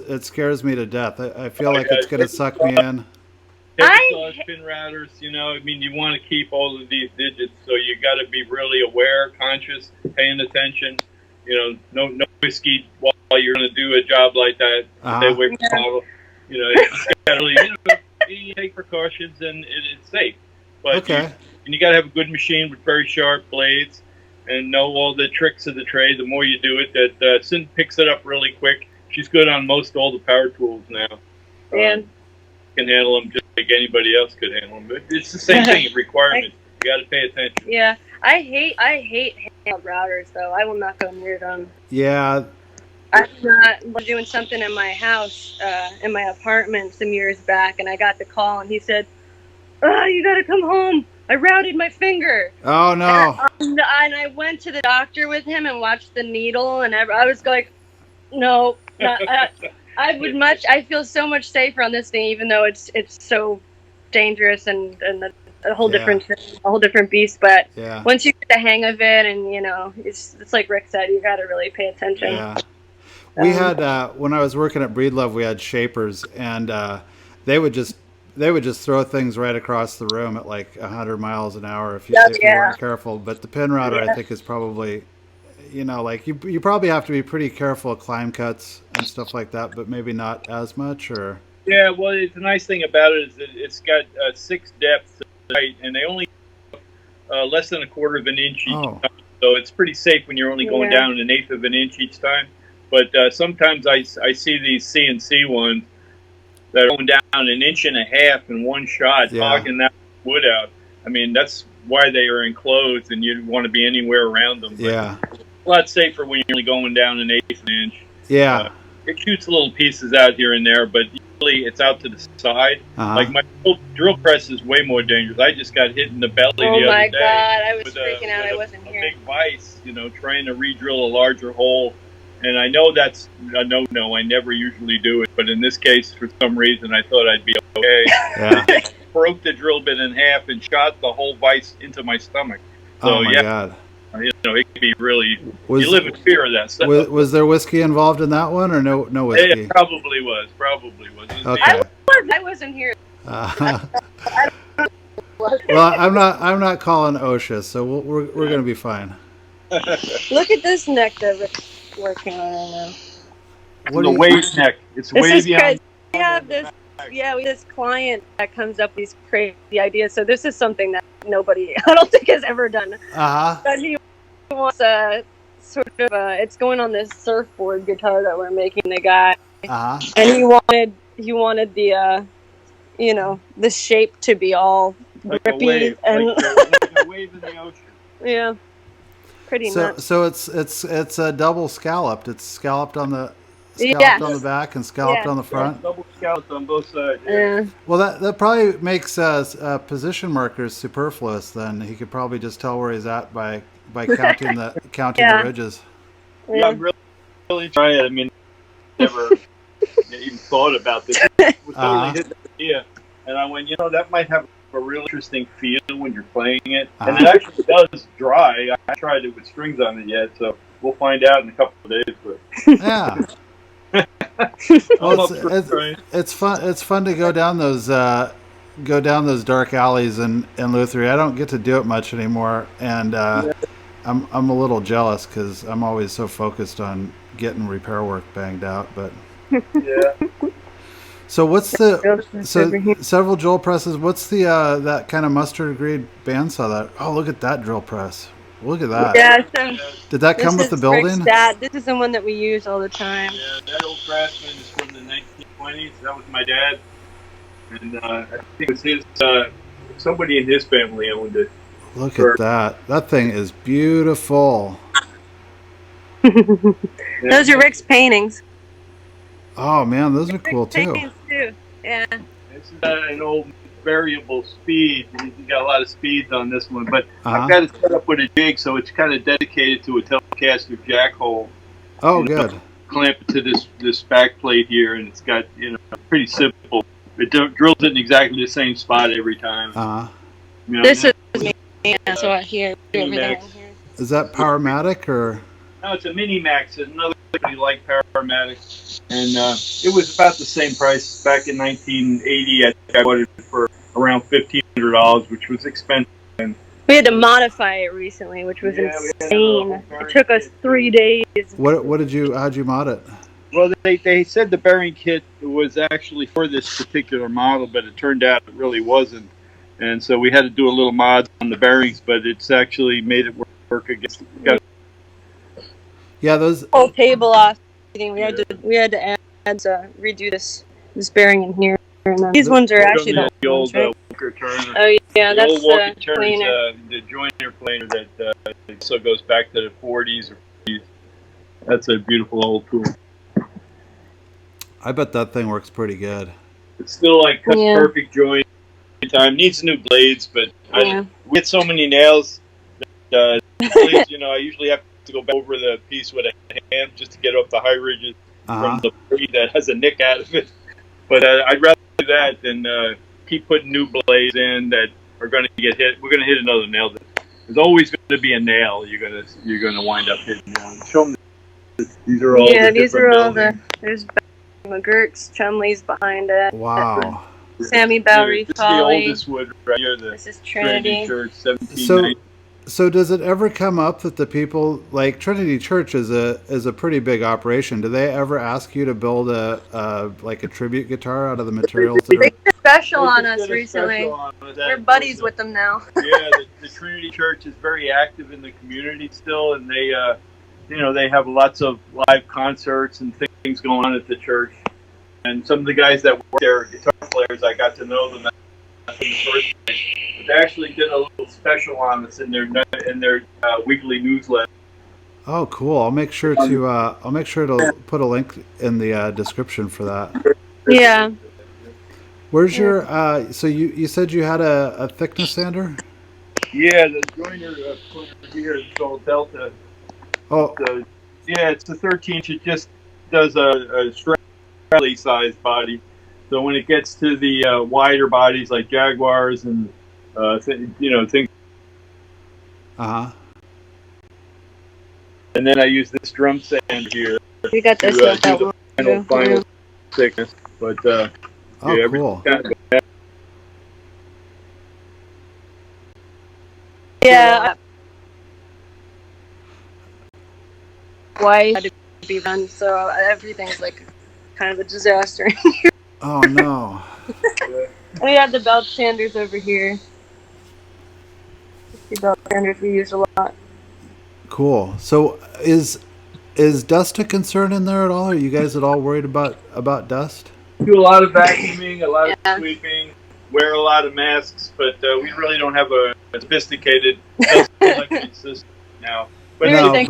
me to death. I feel like it's gonna suck me in. Pin routers, you want to keep all of these digits, so you got to be really aware, conscious, paying attention. No whiskey while you're going to do a job like that. Stay away from bottle. You got to really, you take precautions, and it's safe. But you got to have a good machine with very sharp blades, and know all the tricks of the trade. The more you do it, that Cindy picks it up really quick. She's good on all the power tools now. Yeah. Can handle them just like anybody else could handle them. But it's the same thing. Requirements. You got to pay attention. Yeah, I hate handheld routers though. I will not go near them. Yeah. I was doing something in my house, in my apartment some years back, and I got the call, and he said, "You got to come home. I routed my finger." Oh no. And I went to the doctor with him and watched the needle, and I was like, "No, not, I feel so much safer on this thing, even though it's so dangerous and a whole different beast." But once you get the hang of it, and it's like Rick said, you got to really pay attention. Yeah. We had when I was working at Breedlove, we had shapers, and they would just throw things right across the room at like 100 miles an hour if you weren't careful. But the pin router, I think, is probably, like you probably have to be pretty careful of climb cuts and stuff like that, but maybe not as much. Or yeah, well, the nice thing about it is that it's got 6 depths, right, and they only less than 1/4 of an inch each time, so it's pretty safe when you're only going down 1/8 of an inch each time. But sometimes I see these CNC ones that are going down 1.5 inches in one shot, knocking that wood out. I mean, that's why they are enclosed, and you want to be anywhere around them. But it's a lot safer when you're only going down 1/8 of an inch. Yeah. It shoots little pieces out here and there, but usually it's out to the side. Like my drill press is way more dangerous. I just got hit in the belly the other day. Oh my God, I was freaking out. I wasn't here. A big vise, trying to re-drill a larger hole. And I know that's a no-no. I never usually do it. But in this case, for some reason, I thought I'd be okay. Yeah. Broke the drill bit in half and shot the whole vise into my stomach. So, oh, my God. It can be really... you live in fear of that stuff. Was there whiskey involved in that one, or no whiskey? It probably was. Okay. I wasn't here. Well, I'm not calling OSHA, so we're going to be fine. Look at this neck that Rick's working on right now. The wave neck. It's wavy on. We have this client that comes up with these crazy ideas. So this is something that nobody, I don't think, has ever done. But he wants a sort of it's going on this surfboard guitar that we're making, the guy. And he wanted the the shape to be all grippy and like a wave in the ocean. Yeah. Pretty nuts. So it's a double scalloped. It's scalloped on the on the back and scalloped on the front. Double scalloped on both sides. Yeah. Well, that probably makes position markers superfluous. Then he could probably just tell where he's at by counting the ridges. Yeah, I'm really trying. I mean, never even thought about this. It was totally his idea, and I went, that might have a real interesting feel when you're playing it, and it actually does dry. I haven't tried it with strings on it yet, so we'll find out in a couple of days. But yeah, well, it's fun. It's fun to go down those dark alleys in Loothery. I don't get to do it much anymore, and I'm a little jealous because I'm always so focused on getting repair work banged out. But so what's several drill presses? What's the that kind of mustard grade bandsaw that? Oh, look at that drill press! Look at that. Yeah. So did that come with the building? This is the one that we use all the time. Yeah, that old Craftsman is from the 1920s. That was my dad, and I think it was his. Somebody in his family owned it. Look at that! That thing is beautiful. Those are Rick's paintings. Oh man, those are cool too. Yeah. This is an old variable speed. You got a lot of speeds on this one, but I've got it set up with a jig, so it's kind of dedicated to a Telecaster jack hole. Oh, good. Clamp it to this back plate here, and it's got pretty simple. It drills it in exactly the same spot every time. This is me. So here, everything here. Is that Powermatic or? No, it's a Mini Max. It's another company like Paramedic, and it was about the same price back in 1980. I bought it for around $1,500, which was expensive. And we had to modify it recently, which was insane. It took us 3 days. How'd you mod it? Well, they said the bearing kit was actually for this particular model, but it turned out it really wasn't, and so we had to do a little mod on the bearings, but it's actually made it work against. Yeah, those whole table off. We had to redo this Just bearing in here. And then these ones are actually the old old Walker Turner. Oh yeah, the that's old Walker the Turner is planer. the joiner planer that also goes back to the 40s or 50s. That's a beautiful old tool. I bet that thing works pretty good. It's still like cuts perfect joint time. Needs new blades, but we get so many nails that blades, I usually have to go back over the piece with a hand just to get up the high ridges from the blade that has a nick out of it. But I'd rather do that than keep putting new blades in that are going to get hit. We're going to hit another nail. There's always going to be a nail you're going to wind up hitting. Show them. These are all there's McGurk's, Chumley's behind it. Wow. Sammy Bowery, This is the oldest wood right here. This is Trinity Church, 1790. So does it ever come up that the people, like Trinity Church is a pretty big operation? Do they ever ask you to build a tribute guitar out of the materials that are special on us recently? We're buddies with them now. Yeah, the Trinity Church is very active in the community still, and they they have lots of live concerts and things going on at the church. And some of the guys that work there are guitar players. I got to know them in the first place. But they actually did a little special on us in their weekly newsletter. Oh, cool! I'll make sure to put a link in the description for that. Yeah. Where's your? So you said you had a thickness sander? Yeah, the joiner pointer here is called Delta. Oh. It's a 13-inch. It just does a straight sized body. So when it gets to the wider bodies like Jaguars and things. And then I use this drum sander here. You got this to do the final thickness. But cool. Yeah. Why had to be run, so everything's like kind of a disaster. Oh no. We have the belt sanders over here. The belt sanders we use a lot. Cool. So is dust a concern in there at all? Are you guys at all worried about dust? Do a lot of vacuuming, a lot of sweeping, wear a lot of masks, but we really don't have a sophisticated dust collection system now. But we got a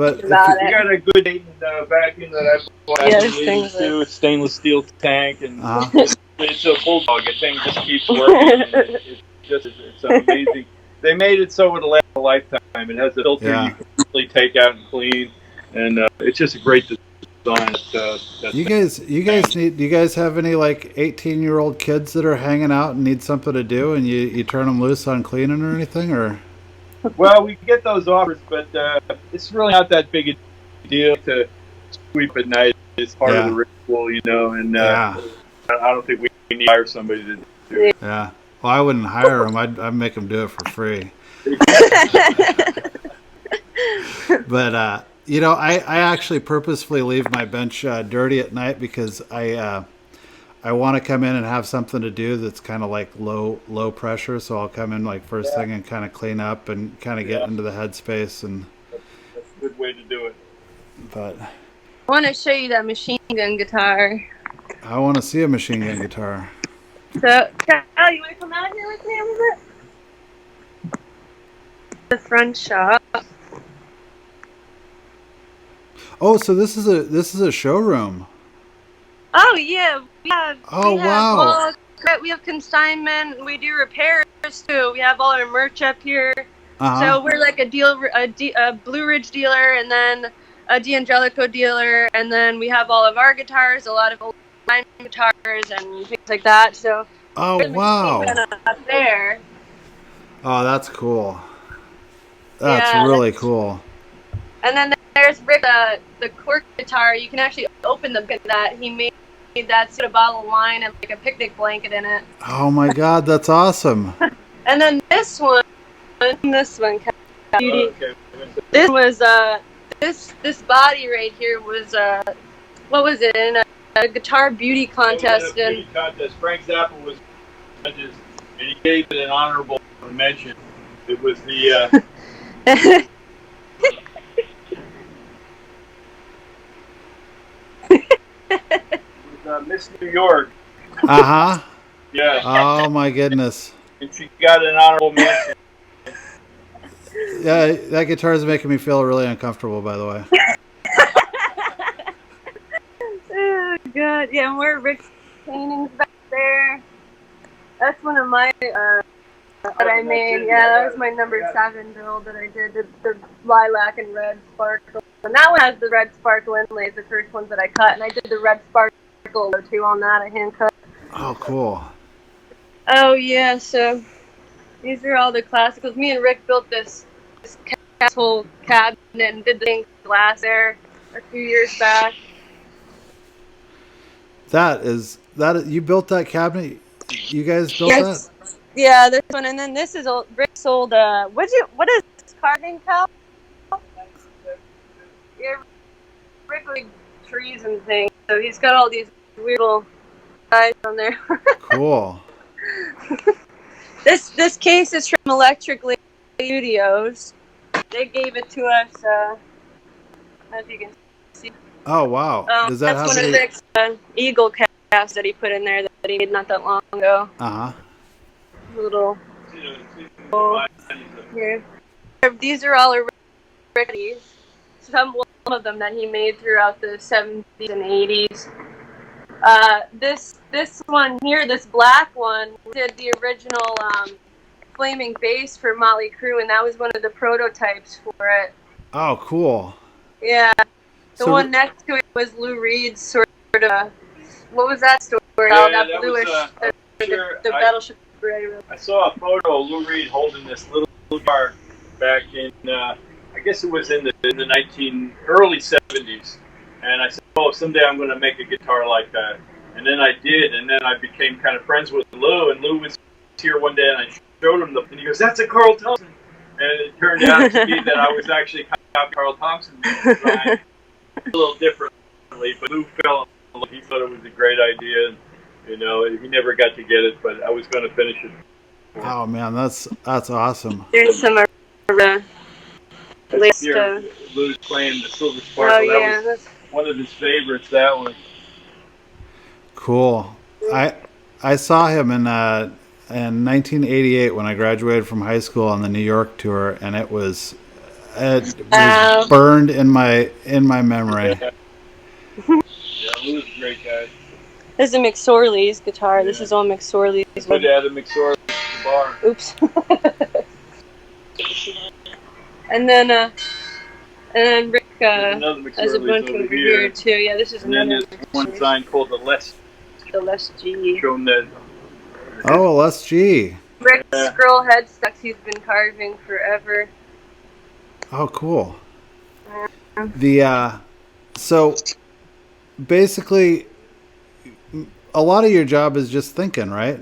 good vacuum that I bought to a stainless steel tank, and it's a bulldog. The thing just keeps working. It's amazing. They made it so it'll last a lifetime. It has a filter you can easily take out and clean, and it's just a great design. You guys have any like 18-year-old kids that are hanging out and need something to do, and you turn them loose on cleaning or anything, or? Well, we get those offers, but it's really not that big a deal to sweep at night. It's part of the ritual, and I don't think we need to hire somebody to do it. Yeah. Well, I wouldn't hire them. I'd make them do it for free. But, I actually purposefully leave my bench dirty at night because I want to come in and have something to do that's kind of like low pressure. So I'll come in like first thing and kind of clean up and kind of get into the headspace. And that's a good way to do it. But I want to show you that machine gun guitar. I want to see a machine gun guitar. So, Cal, you want to come out here with me a little bit? The front shop. Oh, so this is a showroom. Oh yeah, we have. Wow. We have consignment. We do repairs too. We have all our merch up here. So we're like a Blue Ridge dealer, and then a D'Angelico dealer, and then we have all of our guitars, a lot of old guitars and things like that. So. Oh wow. Up there. Oh, that's cool. That's really cool. And then there's Rick, the cork guitar. You can actually open that. He made that, a bottle of wine and like a picnic blanket in it. Oh my God, that's awesome. And then this one, this was this body right here was what was it, in a guitar beauty contest? Beauty contest. Frank Zappa was judges, and he gave it an honorable mention. It was the Miss New York. Uh-huh. Yeah, Oh my goodness. and she got an honorable mention. Yeah, that guitar is making me feel really uncomfortable, by the way. Oh, God. Yeah, and where Rick's paintings back there. That's one of my that I made. Yeah, that was my number 7 build that I did. The lilac and red sparkle. And that one has the red sparkle inlays, the first ones that I cut. And I did the red sparkle too on that. I hand cut. Oh, cool. Oh, yeah. So these are all the classicals. Me and Rick built this whole cabinet and did the stained glass there a few years back. That you built that cabinet? You guys built that? Yeah, this one, and then this is Rick's old. What is this carving pal? Yeah, Rick like trees and things. So he's got all these weird little guys on there. Cool. This case is from Electric Studios. They gave it to us. I don't know if you can see. Oh wow! Does that that's have one any... of Rick's eagle casts that he put in there that he made not that long ago. Uh-huh. Little. Here. These are all Rickies. Some of them that he made throughout the 70s and 80s. This one here, this black one, did the original flaming bass for Motley Crue, and that was one of the prototypes for it. Oh, cool. Yeah. The So one next to it was Lou Reed's sort of. What was that story? Yeah, that that bluish. was, the Battleship. I saw a photo of Lou Reed holding this little guitar back in, I guess it was in the early 70s. And I said, oh, someday I'm going to make a guitar like that. And then I did, and then I became kind of friends with Lou, and Lou was here one day, and I showed him and he goes, that's a Carl Thompson. And it turned out to be that I was actually copying Carl Thompson design a little differently, but Lou fell in love. He thought it was a great idea, and, you know, he never got to get it, but I was going to finish it. Oh man, that's awesome. There's some Here, Lou's playing the Silver Sparkle. Oh yeah, that was one of his favorites. That one. Cool. I saw him in 1988 when I graduated from high school on the New York tour, and it was burned in my memory. Yeah, Lou's a great guy. This is a McSorley's guitar. Yeah. This is all McSorley's. Good at a McSorley's bar. Oops. and then Rick has a bunch over here too. Yeah, this is and another. And then there's one sign called the Less. The Less G. Show them that. Oh, Less G. Rick's scroll headstocks he's been carving forever. Oh, cool. So basically, a lot of your job is just thinking, right?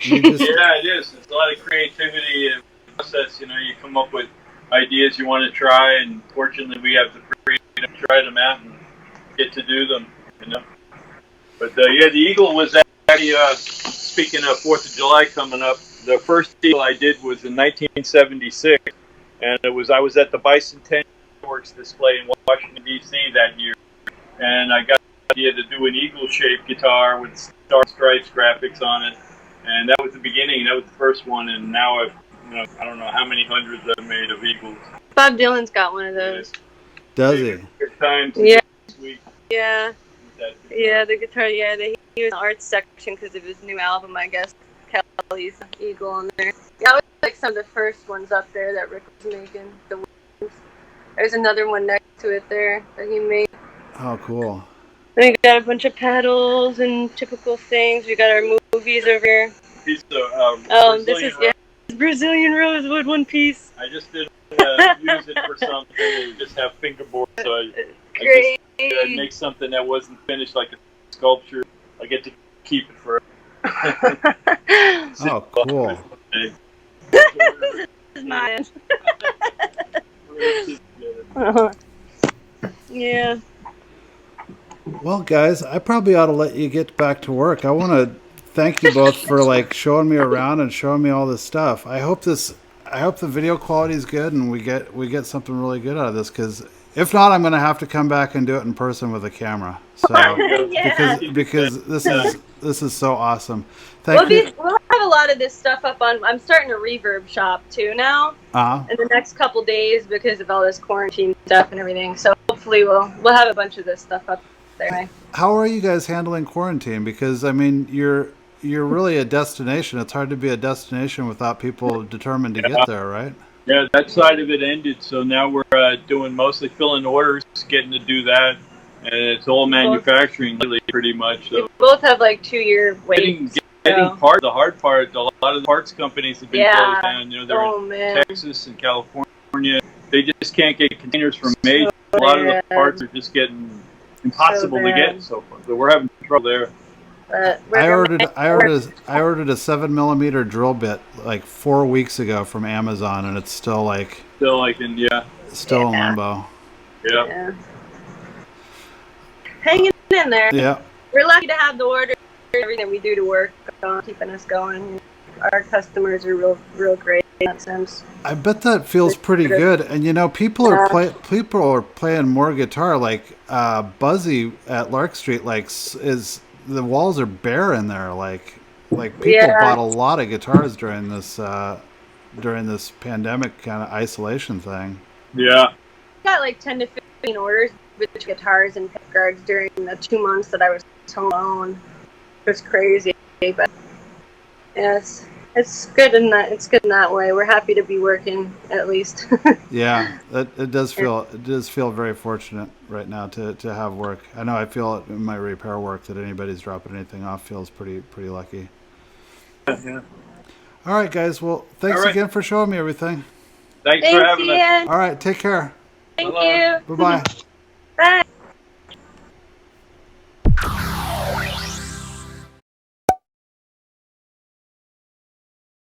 Yeah, it is. It's a lot of creativity and process. You know, you come up with ideas you want to try, and fortunately, we have the freedom to try them out and get to do them. You know. But yeah, the Eagle was actually speaking of 4th of July coming up. The first Eagle I did was in 1976, and I was at the Bicentennial Works display in Washington D.C. that year, and I got the idea to do an eagle-shaped guitar with star stripes graphics on it, and that was the beginning. That was the first one, and now I don't know how many hundreds I've made of eagles. Bob Dylan's got one of those. Does he? Good times. Yeah. Yeah. Yeah, the guitar. Yeah, he was in the arts section because of his new album, I guess. Kelly's Eagle on there. That was like some of the first ones up there that Rick was making. The wings. There's another one next to it there that he made. Oh, cool. And we got a bunch of pedals and typical things. We got our movies over here. Piece of this is Brazilian rosewood one piece. I just didn't use it for something. You just have fingerboards, so I just make something that wasn't finished like a sculpture. I get to keep it forever. Oh, cool. This is mine. Yeah. Well, guys, I probably ought to let you get back to work. I want to thank you both for like showing me around and showing me all this stuff. I hope the video quality is good and we get something really good out of this, because If not, I'm going to have to come back and do it in person with a camera. So Yeah. because this is so awesome. Thank you. We'll have a lot of this stuff up on. I'm starting a reverb shop too now in the next couple days because of all this quarantine stuff and everything. So hopefully we'll have a bunch of this stuff up there. How are you guys handling quarantine? Because I mean, you're really a destination. It's hard to be a destination without people determined to get there, right? Yeah, that side of it ended, so now we're doing mostly filling orders, getting to do that, and it's all manufacturing really, pretty much. So we both have like 2-year waits. Getting parts, the hard part, a lot of the parts companies have been closed down. You know, they're in Texas and California. They just can't get containers from Asia. A lot of the parts are just getting impossible to get so far. So we're having trouble there. I ordered a 7mm drill bit like 4 weeks ago from Amazon, and it's still in limbo. Yeah. Hanging in there. Yeah. We're lucky to have the order. Everything we do to work on keeping us going. Our customers are real great in that sense. I bet that feels pretty good. And you know, people are playing more guitar. Like Buzzy at Lark Street, the walls are bare in there. Like people bought a lot of guitars during this pandemic kind of isolation thing. Yeah. Got like 10 to 15 orders with guitars and pick guards during the 2 months that I was home alone. It was crazy, but yes, it's good in that way. We're happy to be working at least. Yeah, it does feel very fortunate right now to have work. I know I feel it in my repair work that anybody's dropping anything off feels pretty lucky. Yeah. All right, guys. Well, thanks again for showing me everything. Thanks for having us. Ian. All right, take care. Thank you. Bye-bye.